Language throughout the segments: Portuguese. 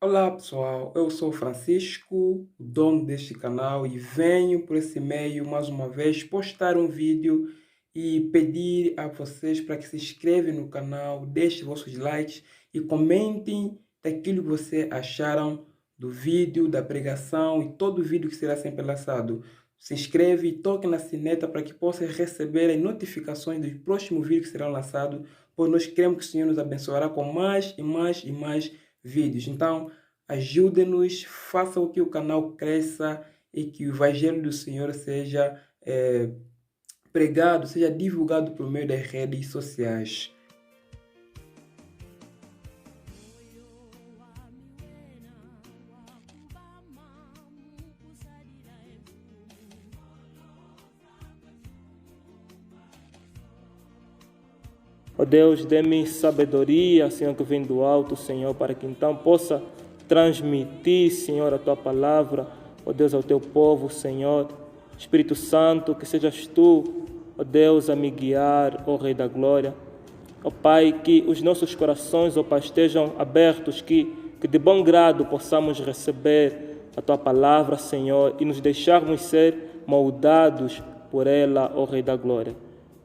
Olá pessoal, eu sou o Francisco, o dono deste canal e venho por esse meio mais uma vez postar um vídeo e pedir a vocês para que se inscrevam no canal, deixem vossos likes e comentem daquilo que vocês acharam do vídeo, da pregação e todo o vídeo que será sempre lançado. Se inscreve e toque na sineta para que possa receber as notificações dos próximos vídeos que serão lançados, pois nós queremos que o Senhor nos abençoará com mais e mais e mais vídeos. Então, ajude-nos, faça com que o canal cresça e que o Evangelho do Senhor seja pregado, seja divulgado por meio das redes sociais. Ó Deus, dê-me sabedoria, Senhor, que vem do alto, Senhor, para que então possa transmitir, Senhor, a Tua palavra, ó Deus, ao Teu povo, Senhor. Espírito Santo, que sejas Tu, ó Deus, a me guiar, ó Rei da Glória. Ó Pai, que os nossos corações, ó Pai, estejam abertos, que de bom grado possamos receber a Tua palavra, Senhor, e nos deixarmos ser moldados por ela, ó Rei da Glória.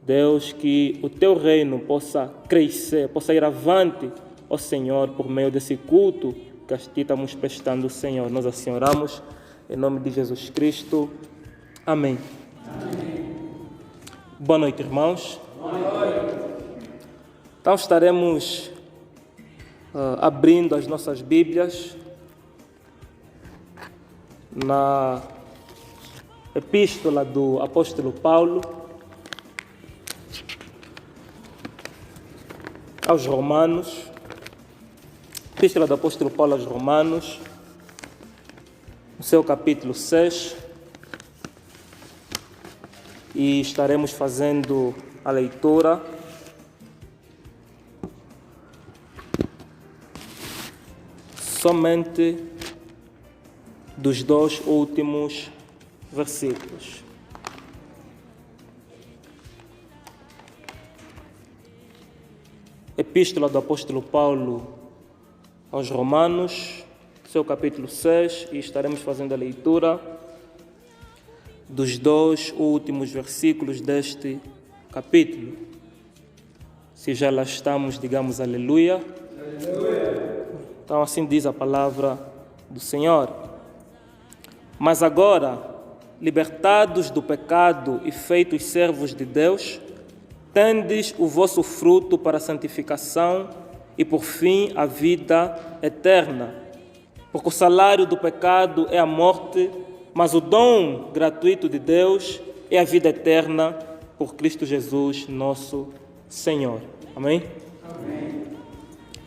Deus, que o Teu reino possa crescer, possa ir avante, ó Senhor, por meio desse culto que a Ti estamos prestando, Senhor. Nós assim oramos, em nome de Jesus Cristo. Amém. Amém. Boa noite, irmãos. Boa noite. Então estaremos abrindo as nossas Bíblias na Epístola do Apóstolo Paulo aos Romanos, Epístola do Apóstolo Paulo aos Romanos, no seu capítulo 6, e estaremos fazendo a leitura somente dos dois últimos versículos. Epístola do Apóstolo Paulo aos Romanos, seu capítulo 6, e estaremos fazendo a leitura dos dois últimos versículos deste capítulo. Se já lá estamos, digamos aleluia. Aleluia. Então assim diz a palavra do Senhor. Mas agora, libertados do pecado e feitos servos de Deus, tendes o vosso fruto para a santificação e, por fim, a vida eterna. Porque o salário do pecado é a morte, mas o dom gratuito de Deus é a vida eterna por Cristo Jesus, nosso Senhor. Amém? Amém.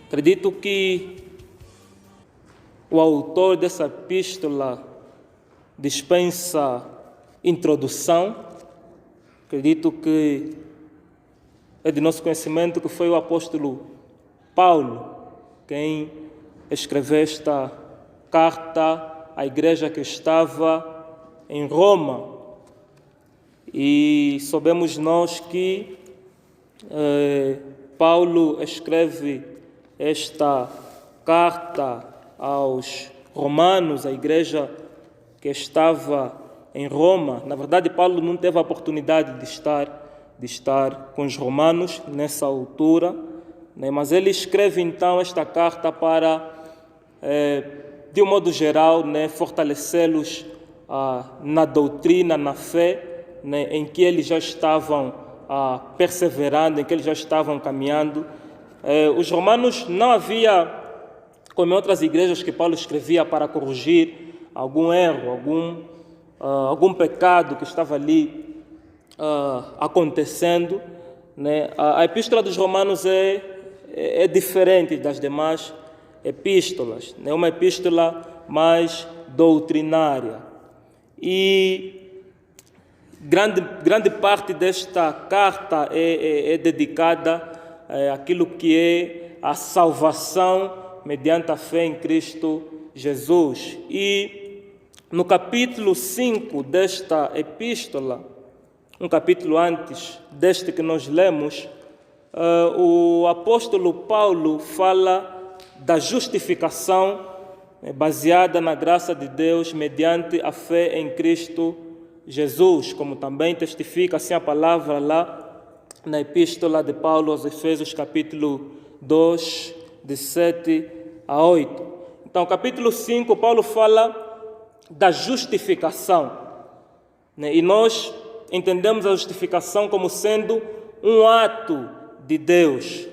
Acredito que o autor dessa epístola dispensa introdução. Acredito que é de nosso conhecimento que foi o apóstolo Paulo quem escreveu esta carta à igreja que estava em Roma. E sabemos nós que Paulo escreve esta carta aos romanos, a igreja que estava em Roma. Na verdade, Paulo não teve a oportunidade de estar com os romanos nessa altura, né? Mas ele escreve então esta carta para, de um modo geral, né, fortalecê-los na doutrina, na fé, né, em que eles já estavam perseverando, em que eles já estavam caminhando. Os romanos não havia, como em outras igrejas que Paulo escrevia para corrigir algum erro, algum pecado que estava ali acontecendo, né? A epístola dos Romanos é diferente das demais epístolas, é uma epístola mais doutrinária. E grande parte desta carta é dedicada àquilo que é a salvação mediante a fé em Cristo Jesus. E no capítulo 5 desta epístola, um capítulo antes deste que nós lemos, o apóstolo Paulo fala da justificação baseada na graça de Deus mediante a fé em Cristo Jesus, como também testifica assim a palavra lá na epístola de Paulo aos Efésios, capítulo 2, de 7 a 8. Então, capítulo 5, Paulo fala da justificação, né? E nós entendemos a justificação como sendo um ato de Deus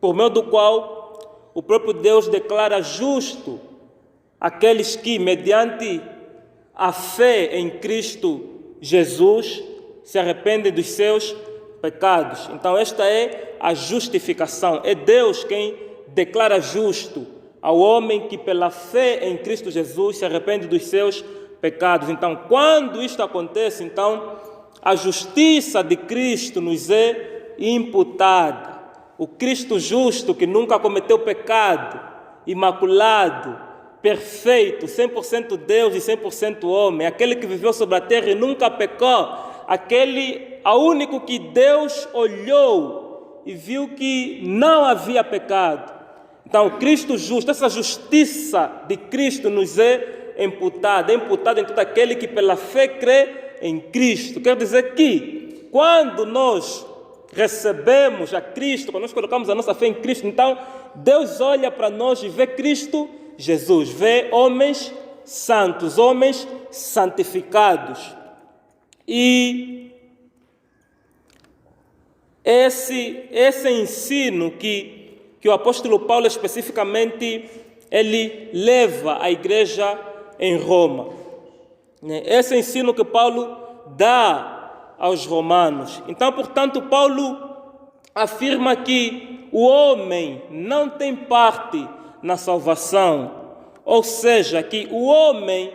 por meio do qual o próprio Deus declara justo aqueles que, mediante a fé em Cristo Jesus, se arrependem dos seus pecados. Então esta é a justificação. É Deus quem declara justo ao homem que pela fé em Cristo Jesus se arrepende dos seus pecados. Então, quando isto acontece, então a justiça de Cristo nos é imputada. O Cristo justo, que nunca cometeu pecado, imaculado, perfeito, 100% Deus e 100% homem, aquele que viveu sobre a terra e nunca pecou, aquele ao único que Deus olhou e viu que não havia pecado. Então, Cristo justo, essa justiça de Cristo nos é imputada em todo aquele que pela fé crê em Cristo. Quer dizer que quando nós recebemos a Cristo, quando nós colocamos a nossa fé em Cristo, então Deus olha para nós e vê Cristo Jesus, vê homens santos, homens santificados. E esse ensino que o apóstolo Paulo especificamente ele leva à igreja em Roma. Esse ensino que Paulo dá aos romanos. Então, portanto, Paulo afirma que o homem não tem parte na salvação, ou seja, que o homem,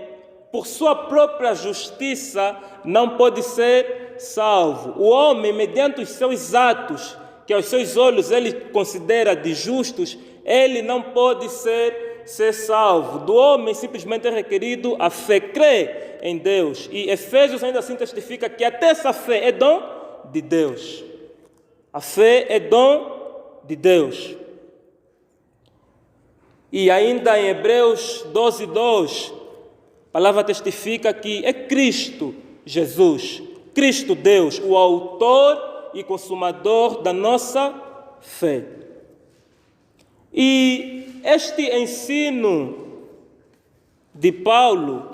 por sua própria justiça, não pode ser salvo. O homem, mediante os seus atos, que aos seus olhos ele considera de justos, ele não pode ser salvo. Do homem simplesmente é requerido a fé, crer em Deus. E Efésios ainda assim testifica que até essa fé é dom de Deus. A fé é dom de Deus. E ainda em Hebreus 12:2, a palavra testifica que é Cristo Jesus, Cristo Deus, o autor e consumador da nossa fé. E este ensino de Paulo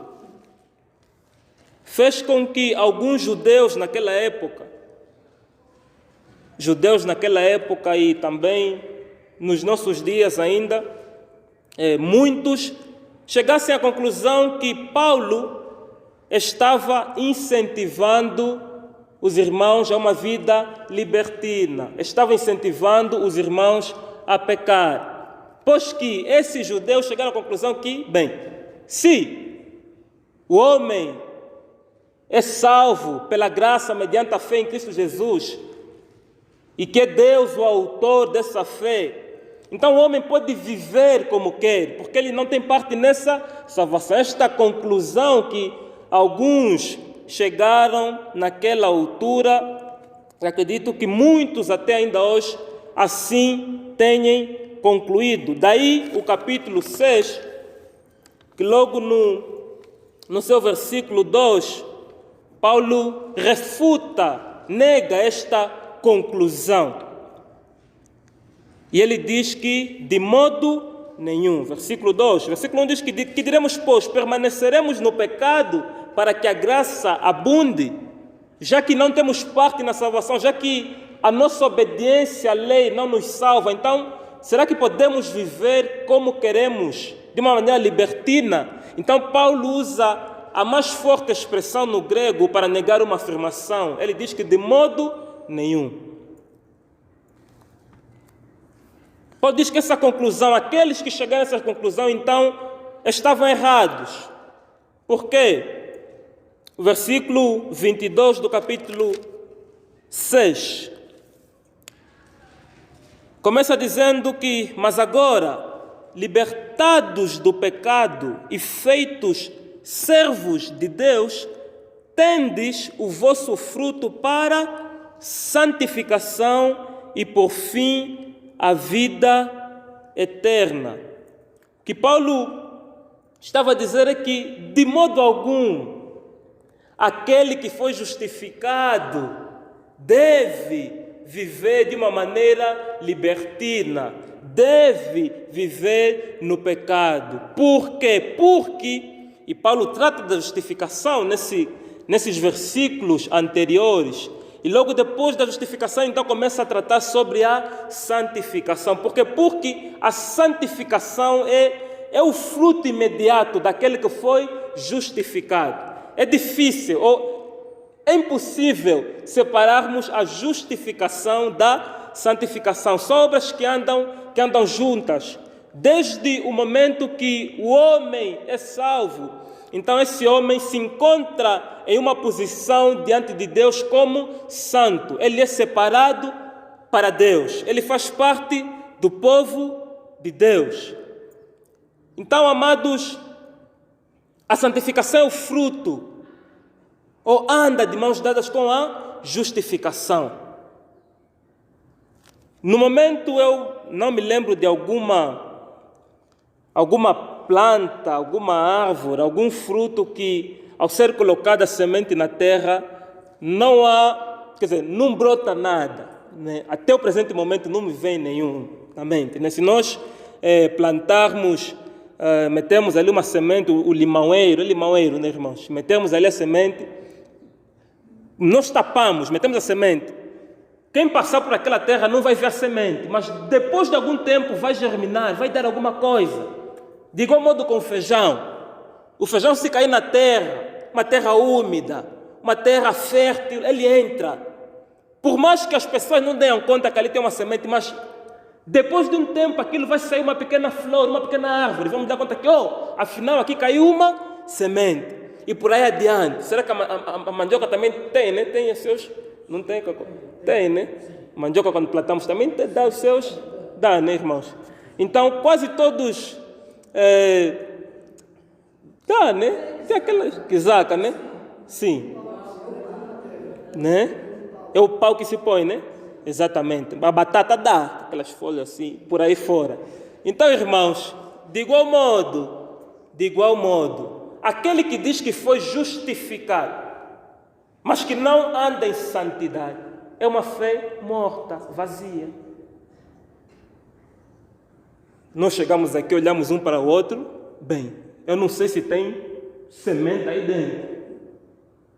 fez com que alguns judeus naquela época e também nos nossos dias ainda, muitos chegassem à conclusão que Paulo estava incentivando os irmãos a uma vida libertina, estava incentivando os irmãos a pecar, pois que esses judeus chegaram à conclusão que, se o homem é salvo pela graça mediante a fé em Cristo Jesus, e que é Deus o autor dessa fé, então o homem pode viver como quer, porque ele não tem parte nessa salvação. Esta conclusão que alguns chegaram naquela altura, acredito que muitos até ainda hoje assim tenham concluído. Daí o capítulo 6, que logo no seu versículo 2, Paulo refuta, nega esta conclusão. E ele diz que de modo nenhum. Versículo 2, versículo 1 diz que diremos, pois, permaneceremos no pecado para que a graça abunde, já que não temos parte na salvação, já que a nossa obediência à lei não nos salva. Então, será que podemos viver como queremos, de uma maneira libertina? Então, Paulo usa a mais forte expressão no grego para negar uma afirmação. Ele diz que de modo nenhum. Paulo diz que essa conclusão, aqueles que chegaram a essa conclusão, então, estavam errados. Por quê? O versículo 22 do capítulo 6 começa dizendo que, mas agora, libertados do pecado e feitos servos de Deus, tendes o vosso fruto para santificação e, por fim, a vida eterna. que Paulo estava a dizer é que, de modo algum, aquele que foi justificado deve viver de uma maneira libertina, deve viver no pecado. Por quê? Porque, e Paulo trata da justificação nesses versículos anteriores, e logo depois da justificação, então começa a tratar sobre a santificação. Por quê? Porque a santificação é o fruto imediato daquele que foi justificado. É difícil, ou é impossível separarmos a justificação da santificação. São obras que andam juntas. Desde o momento que o homem é salvo, então esse homem se encontra em uma posição diante de Deus como santo. Ele é separado para Deus. Ele faz parte do povo de Deus. Então, amados, a santificação é o fruto, ou anda de mãos dadas com a justificação. No momento eu não me lembro de alguma planta, alguma árvore, algum fruto que, ao ser colocada a semente na terra, não brota nada, né? Até o presente momento não me vem nenhum. Amém? Se nós plantarmos, metemos ali uma semente, o limãoeiro, né, irmãos? Metemos ali a semente, nós tapamos, metemos a semente. Quem passar por aquela terra não vai ver a semente, mas depois de algum tempo vai germinar, vai dar alguma coisa. De igual modo com o feijão. O feijão, se cair na terra, uma terra úmida, uma terra fértil, ele entra. Por mais que as pessoas não tenham conta que ali tem uma semente, mas depois de um tempo aquilo vai sair uma pequena flor, uma pequena árvore. Vamos dar conta que, afinal aqui caiu uma semente. E por aí adiante. Será que a mandioca também tem, né? Tem os seus... Não tem? Tem, né? Mandioca, quando plantamos, também dá os seus... Dá, né, irmãos? Então, quase todos... Dá, né? Tem aquela quizaca, né? Sim. Né? É o pau que se põe, né? Exatamente. A batata dá, aquelas folhas assim, por aí fora. Então, irmãos, de igual modo, aquele que diz que foi justificado, mas que não anda em santidade, é uma fé morta, vazia. Nós chegamos aqui, olhamos um para o outro, bem, eu não sei se tem semente aí dentro,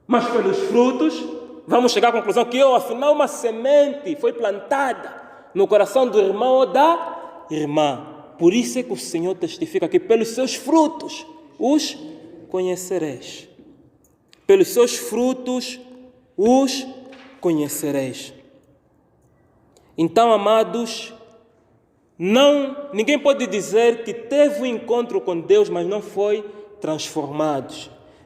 mas pelos frutos, vamos chegar à conclusão que, afinal, uma semente foi plantada no coração do irmão ou da irmã. Por isso é que o Senhor testifica que pelos seus frutos os conhecereis. Pelos seus frutos os conhecereis. Então, amados, ninguém pode dizer que teve um encontro com Deus, mas não foi transformado.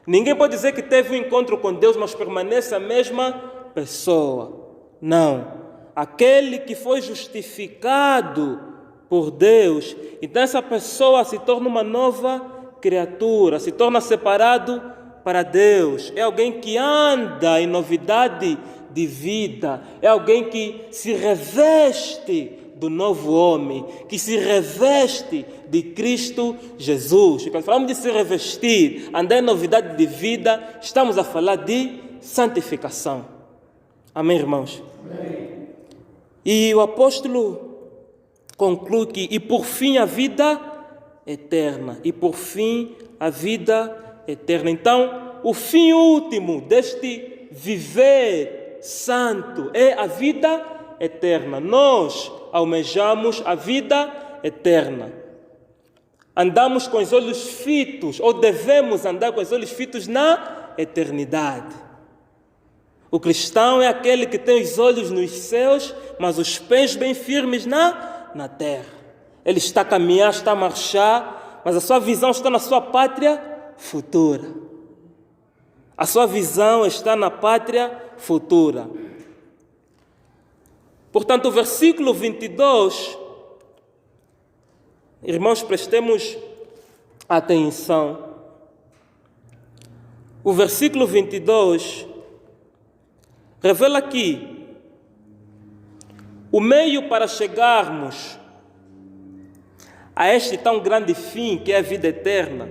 Ninguém pode dizer que teve um encontro com Deus, mas permanece a mesma pessoa. Não. Aquele que foi justificado por Deus, então essa pessoa se torna uma nova criatura, se torna separado para Deus. É alguém que anda em novidade de vida. É alguém que se reveste do novo homem, que se reveste de Cristo Jesus. E quando falamos de se revestir, andar em novidade de vida, estamos a falar de santificação. Amém, irmãos? Amém. E o apóstolo conclui que, e por fim a vida eterna. E por fim a vida eterna. Então, o fim último deste viver santo é a vida eterna. Nós almejamos a vida eterna. Andamos com os olhos fitos, ou devemos andar com os olhos fitos na eternidade. O cristão é aquele que tem os olhos nos céus, mas os pés bem firmes na terra. Ele está a caminhar, está a marchar, mas a sua visão está na sua pátria futura. A sua visão está na pátria futura. Portanto, o versículo 22, irmãos, prestemos atenção. O versículo 22 revela que o meio para chegarmos a este tão grande fim que é a vida eterna,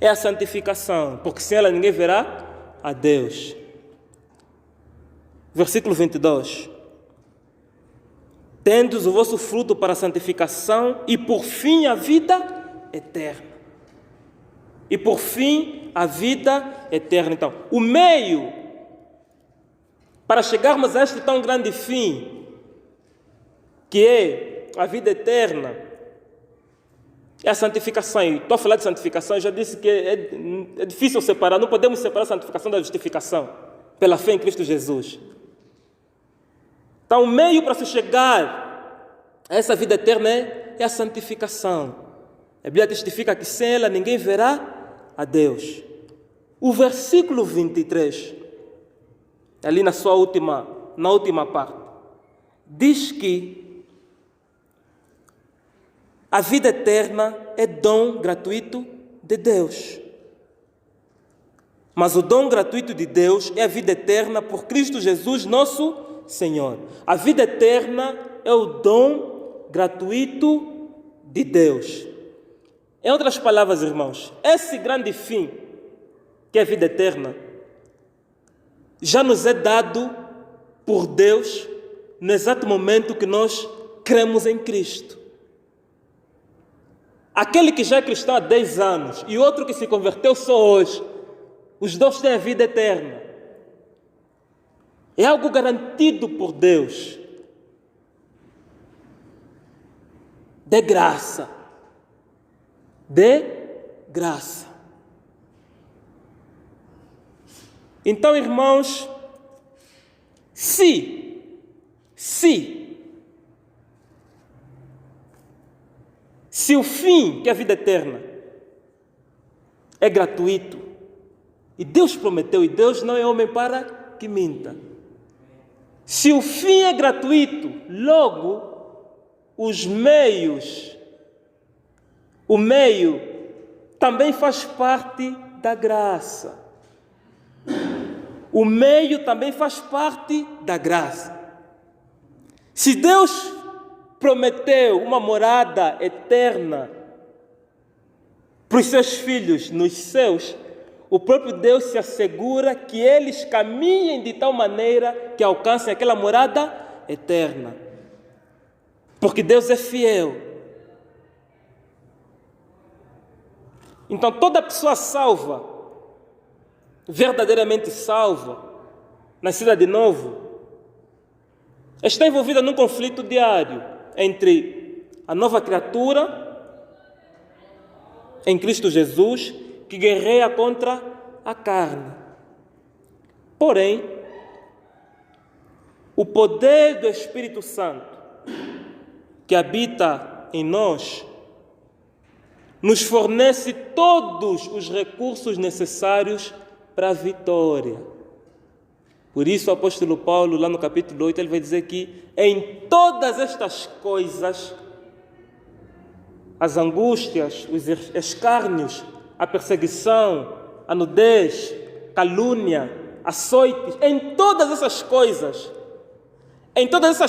é a santificação, porque sem ela ninguém verá a Deus. Versículo 22. Tendes o vosso fruto para a santificação e por fim a vida eterna. E por fim a vida eterna. Então, o meio para chegarmos a este tão grande fim, que é a vida eterna, é a santificação. E estou a falar de santificação, eu já disse que é difícil separar, não podemos separar a santificação da justificação, pela fé em Cristo Jesus. Então, o meio para se chegar a essa vida eterna é a santificação. A Bíblia testifica que sem ela ninguém verá a Deus. O versículo 23, ali na última parte, diz que a vida eterna é dom gratuito de Deus. Mas o dom gratuito de Deus é a vida eterna por Cristo Jesus, nosso Senhor. A vida eterna é o dom gratuito de Deus. Em outras palavras, irmãos, esse grande fim, que é a vida eterna, já nos é dado por Deus no exato momento que nós cremos em Cristo. Aquele que já é cristão há 10 anos e outro que se converteu só hoje, os dois têm a vida eterna. É algo garantido por Deus. De graça. De graça. Então, irmãos, se o fim, que é a vida eterna, é gratuito, e Deus prometeu, e Deus não é homem para que minta. Se o fim é gratuito, logo os meios, o meio também faz parte da graça. O meio também faz parte da graça. Se Deus prometeu uma morada eterna para os seus filhos nos céus, o próprio Deus se assegura que eles caminhem de tal maneira que alcancem aquela morada eterna. Porque Deus é fiel. Então toda pessoa salva, verdadeiramente salva, nascida de novo, está envolvida num conflito diário entre a nova criatura em Cristo Jesus, que guerreia contra a carne. Porém, o poder do Espírito Santo que habita em nós nos fornece todos os recursos necessários para a vitória. Por isso o apóstolo Paulo, lá no capítulo 8, ele vai dizer que em todas estas coisas, as angústias, os escárnios, a perseguição, a nudez, calúnia, açoites, em todas essas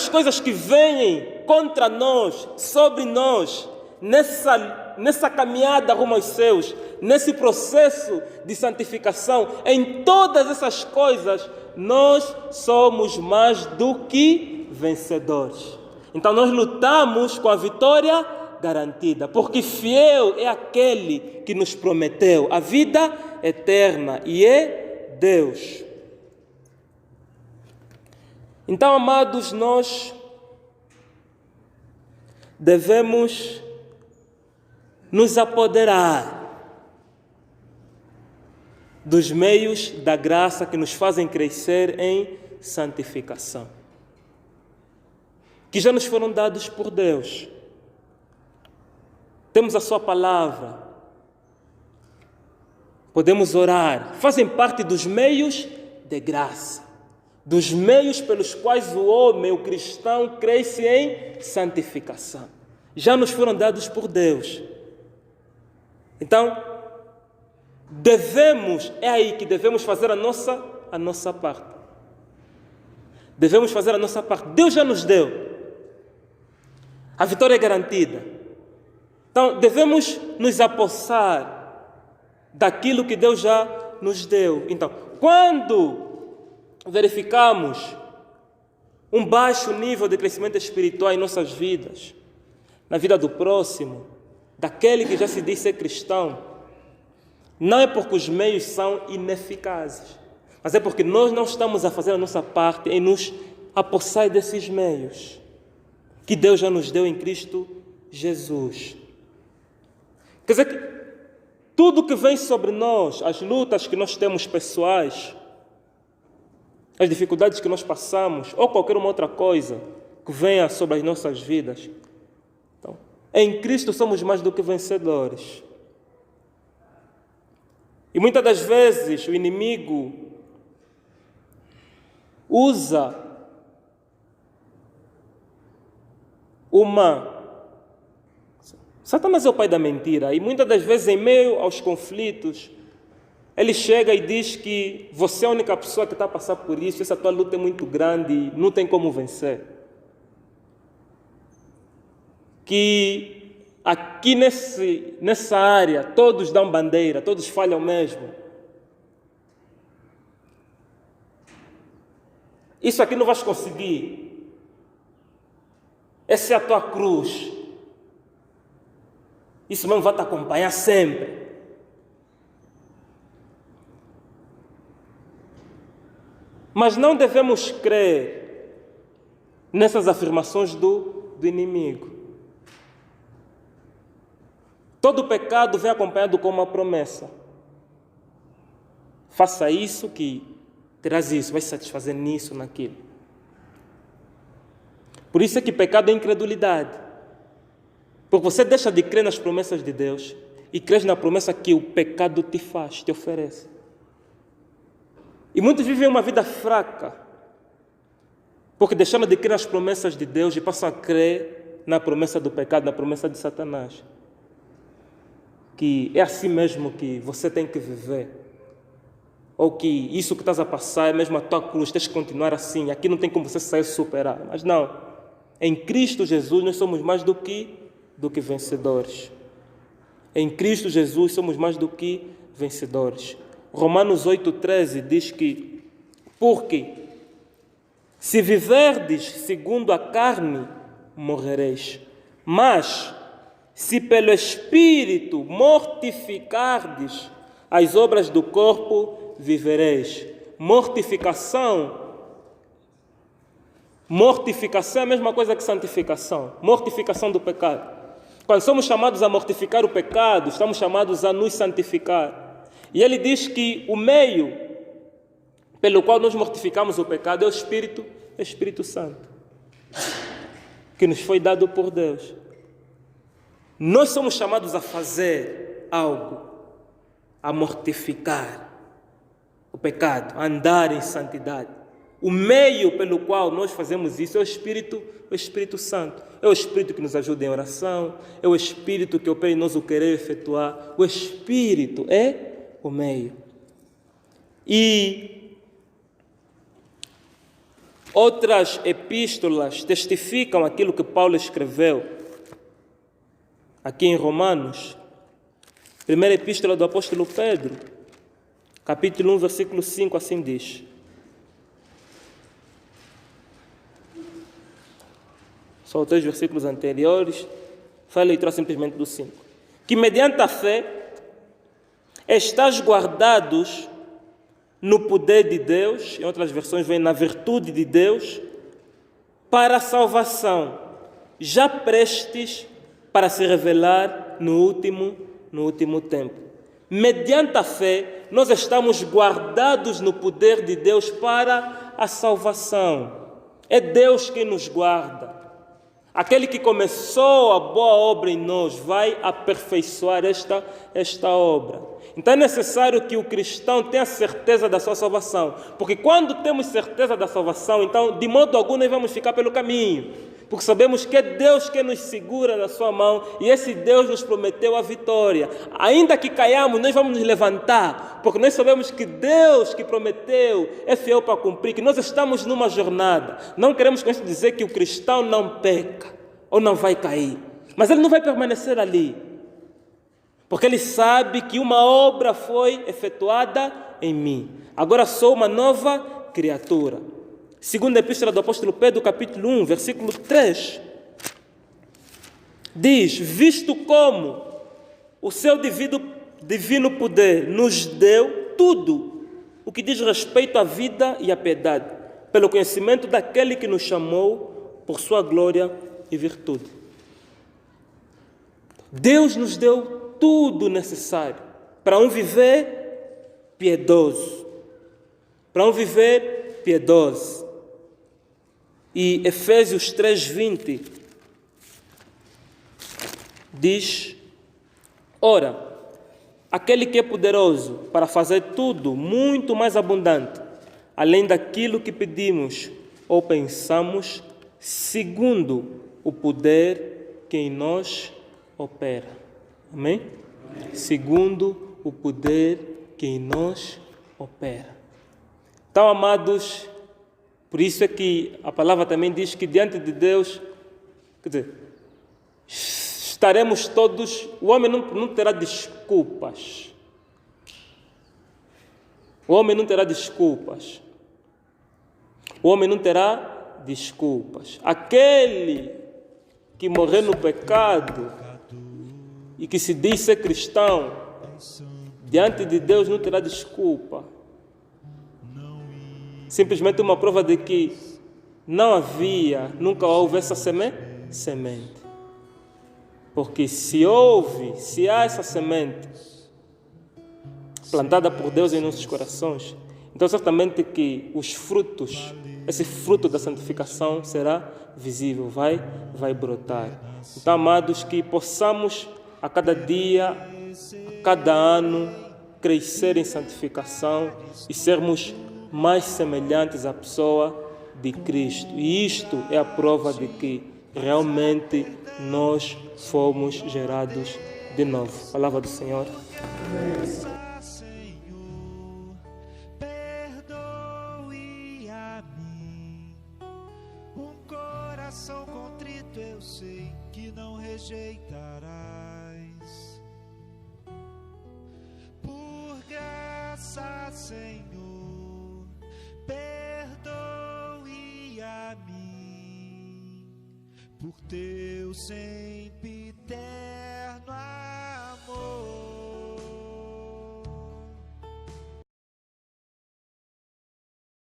coisas que vêm contra nós, sobre nós, nessa caminhada rumo aos céus, nesse processo de santificação, em todas essas coisas, nós somos mais do que vencedores. Então nós lutamos com a vitória garantida, porque fiel é aquele que nos prometeu a vida eterna, e é Deus. Então, amados, nós devemos nos apoderar dos meios da graça que nos fazem crescer em santificação, que já nos foram dados por Deus. Temos a sua palavra, podemos orar, fazem parte dos meios de graça, dos meios pelos quais o homem, o cristão, cresce em santificação. Já nos foram dados por Deus. Então, é aí que devemos fazer a nossa parte. Devemos fazer a nossa parte. Deus já nos deu. A vitória é garantida. Então, devemos nos apossar daquilo que Deus já nos deu. Então, quando verificamos um baixo nível de crescimento espiritual em nossas vidas, na vida do próximo, daquele que já se diz ser cristão, não é porque os meios são ineficazes, mas é porque nós não estamos a fazer a nossa parte em nos apossar desses meios que Deus já nos deu em Cristo Jesus. Quer dizer que tudo que vem sobre nós, as lutas que nós temos pessoais, as dificuldades que nós passamos, ou qualquer uma outra coisa que venha sobre as nossas vidas, então, em Cristo somos mais do que vencedores. E muitas das vezes o inimigo usa Satanás é o pai da mentira, e muitas das vezes, em meio aos conflitos, ele chega e diz que você é a única pessoa que está a passar por isso, essa tua luta é muito grande e não tem como vencer. Que aqui nessa área todos dão bandeira, todos falham mesmo. Isso aqui não vais conseguir. Essa é a tua cruz. Isso mesmo vai te acompanhar sempre. Mas não devemos crer nessas afirmações do inimigo. Todo pecado vem acompanhado com uma promessa. Faça isso que terás isso, vai se satisfazer nisso, naquilo. Por isso é que pecado é incredulidade. Porque você deixa de crer nas promessas de Deus e crês na promessa que o pecado te faz, te oferece. E muitos vivem uma vida fraca, porque deixaram de crer nas promessas de Deus e passam a crer na promessa do pecado, na promessa de Satanás. Que é assim mesmo que você tem que viver. Ou que isso que estás a passar é mesmo a tua cruz, tens que continuar assim, aqui não tem como você sair e superar. Mas não, em Cristo Jesus nós somos mais do que vencedores. Em Cristo Jesus somos mais do que vencedores. Romanos 8,13 diz que, porque se viverdes segundo a carne, morrereis. Mas, se pelo Espírito mortificardes as obras do corpo, vivereis. Mortificação é a mesma coisa que santificação. Mortificação do pecado. Quando somos chamados a mortificar o pecado, estamos chamados a nos santificar. E ele diz que o meio pelo qual nós mortificamos o pecado é o Espírito Santo, que nos foi dado por Deus. Nós somos chamados a fazer algo, a mortificar o pecado, a andar em santidade. O meio pelo qual nós fazemos isso é o Espírito Santo. É o Espírito que nos ajuda em oração, é o Espírito que opera em nós o querer efetuar. O Espírito é o meio. E outras epístolas testificam aquilo que Paulo escreveu aqui em Romanos. Primeira epístola do apóstolo Pedro, capítulo 1, versículo 5, assim diz. Só os 3 versículos anteriores, faz a leitura simplesmente do 5. Que mediante a fé estás guardados no poder de Deus, em outras versões vem na virtude de Deus, para a salvação, já prestes para se revelar no último tempo. Mediante a fé, nós estamos guardados no poder de Deus para a salvação. É Deus quem nos guarda. Aquele que começou a boa obra em nós vai aperfeiçoar esta obra. Então é necessário que o cristão tenha certeza da sua salvação. Porque quando temos certeza da salvação, então de modo algum nós vamos ficar pelo caminho. Porque sabemos que é Deus que nos segura na sua mão e esse Deus nos prometeu a vitória. Ainda que caiamos, nós vamos nos levantar, porque nós sabemos que Deus que prometeu é fiel para cumprir, que nós estamos numa jornada. Não queremos com isso dizer que o cristão não peca ou não vai cair. Mas ele não vai permanecer ali, porque ele sabe que uma obra foi efetuada em mim. Agora sou uma nova criatura. Segunda Epístola do Apóstolo Pedro, capítulo 1, versículo 3. Diz: visto como o seu divino poder nos deu tudo o que diz respeito à vida e à piedade, pelo conhecimento daquele que nos chamou por sua glória e virtude. Deus nos deu tudo necessário para um viver piedoso. Para um viver piedoso. E Efésios 3:20 diz: ora, aquele que é poderoso para fazer tudo muito mais abundante, além daquilo que pedimos ou pensamos, segundo o poder que em nós opera. Amém? Segundo o poder que em nós opera. Então, amados, por isso é que a palavra também diz que diante de Deus, quer dizer, estaremos todos, o homem não terá desculpas. O homem não terá desculpas. O homem não terá desculpas. Aquele que morrer no pecado e que se diz ser cristão, diante de Deus não terá desculpa. Simplesmente uma prova de que nunca houve essa semente. Porque se há essa semente plantada por Deus em nossos corações, então certamente que esse fruto da santificação será visível, vai brotar. Então, amados, que possamos a cada dia, a cada ano, crescer em santificação e sermos mais semelhantes à pessoa de Cristo. E isto é a prova de que realmente nós fomos gerados de novo. Palavra do Senhor. Senhor, perdoe a mim. Um coração contrito eu sei que não rejeitarás. Por graça, Senhor, perdoe a mim. Por teu sempre